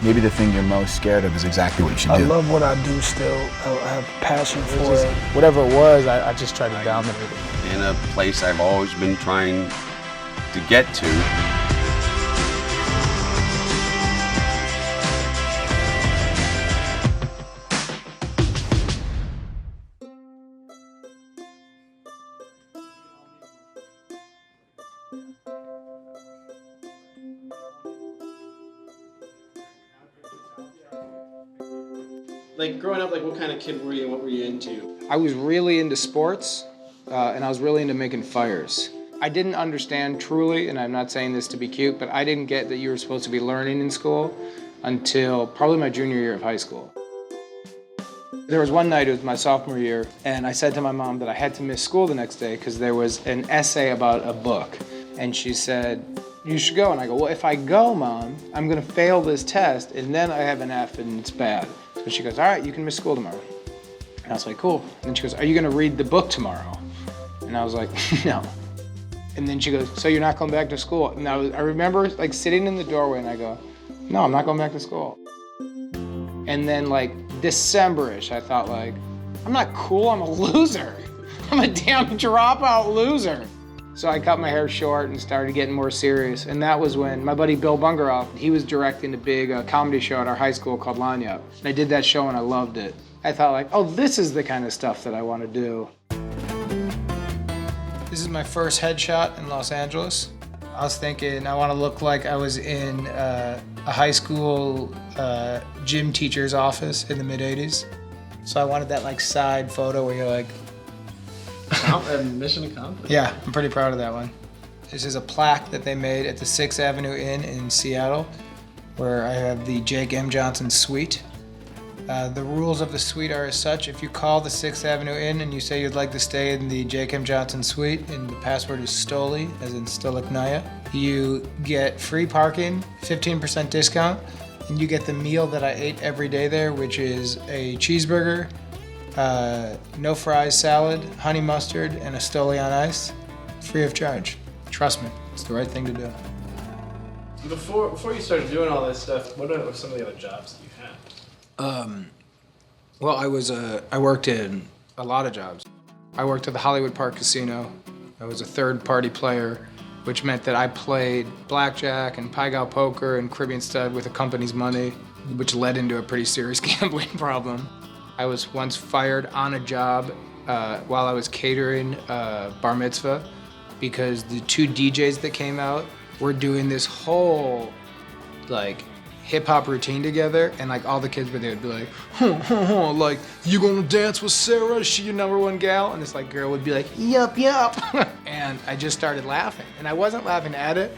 Maybe the thing you're most scared of is exactly what you should do. I love what I do still. I have passion for it. Whatever it was, I just tried to dominate it. In a place I've always been trying to get to. Like growing up, like what kind of kid were you and what were you into? I was really into sports, and I was really into making fires. I didn't understand truly, and I'm not saying this to be cute, but I didn't get that you were supposed to be learning in school until probably my junior year of high school. There was one night, it was my sophomore year, and I said to my mom that I had to miss school the next day because there was an essay about a book. And she said, you should go. And I go, well, if I go, Mom, I'm gonna fail this test, and then I have an F and it's bad. So she goes, all right, you can miss school tomorrow. And I was like, cool. And then she goes, are you gonna read the book tomorrow? And I was like, no. And then she goes, so you're not going back to school? And I remember like sitting in the doorway and I go, no, I'm not going back to school. And then like December-ish, I thought like, I'm not cool, I'm a loser. I'm a damn dropout loser. So I cut my hair short and started getting more serious. And that was when my buddy Bill Bungeroth, he was directing a big comedy show at our high school called Line Up. And I did that show and I loved it. I thought like, oh, this is the kind of stuff that I want to do. This is my first headshot in Los Angeles. I was thinking I want to look like I was in a high school gym teacher's office in the mid-'80s. So I wanted that like side photo where you're like, Mission accomplished. yeah, I'm pretty proud of that one. This is a plaque that they made at the 6th Avenue Inn in Seattle, where I have the Jake M. Johnson Suite. The rules of the suite are as such: if you call the 6th Avenue Inn and you say you'd like to stay in the Jake M. Johnson Suite, and the password is Stoli, as in Stolichnaya, you get free parking, 15% discount, and you get the meal that I ate every day there, which is a cheeseburger, no fries, salad, honey mustard, and a Stoli on ice, free of charge. Trust me, it's the right thing to do. Before you started doing all this stuff, what are some of the other jobs that you had? Well, I worked in a lot of jobs. I worked at the Hollywood Park Casino. I was a third-party player, which meant that I played blackjack and Pai-Gow poker and Caribbean stud with the company's money, which led into a pretty serious gambling problem. I was once fired on a job while I was catering bar mitzvah because the two DJs that came out were doing this whole like hip-hop routine together, and like all the kids were there would be like, like, you gonna dance with Sarah? Is she your #1 gal? And this like girl would be like, yup. And I just started laughing, and I wasn't laughing at it.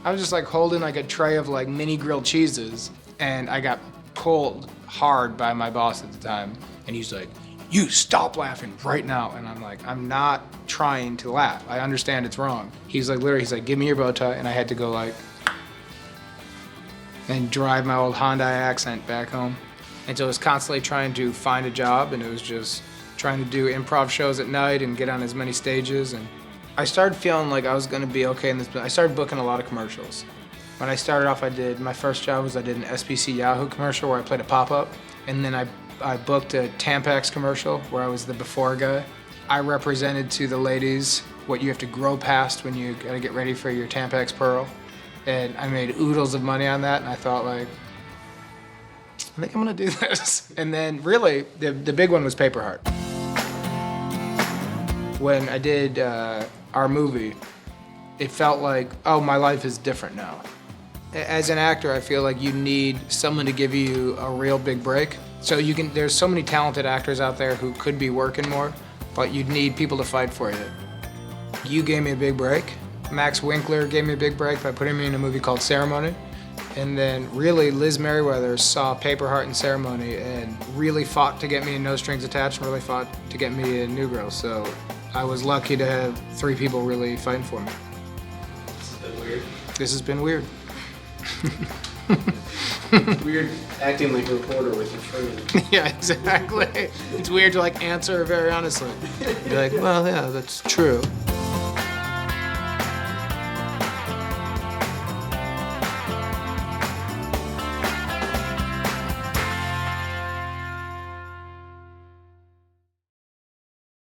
I was just like holding like a tray of like mini grilled cheeses, and I got pulled hard by my boss at the time, and he's like, you stop laughing right now. And I'm like, I'm not trying to laugh. I understand it's wrong. He's like, literally, he's like, give me your bow tie, and I had to go like, and drive my old Hyundai accent back home. And so I was constantly trying to find a job, and it was just trying to do improv shows at night and get on as many stages. And I started feeling like I was gonna be okay in this. I started booking a lot of commercials. When I started off, my first job was I did an SBC Yahoo commercial where I played a pop-up. And then I booked a Tampax commercial where I was the before guy. I represented to the ladies what you have to grow past when you gotta get ready for your Tampax Pearl. And I made oodles of money on that, and I thought like, I think I'm gonna do this. And then really, the big one was Paper Heart. When I did our movie, it felt like, oh, my life is different now. As an actor, I feel like you need someone to give you a real big break. So there's so many talented actors out there who could be working more, but you'd need people to fight for you. You gave me a big break. Max Winkler gave me a big break by putting me in a movie called Ceremony. And then really Liz Merriweather saw Paper Heart and Ceremony and really fought to get me in No Strings Attached and really fought to get me in New Girl. So I was lucky to have 3 people really fighting for me. This has been weird. This has been weird. It's weird acting like a reporter with your friend. Yeah, exactly. It's weird to like answer very honestly. Be like, well, yeah, that's true.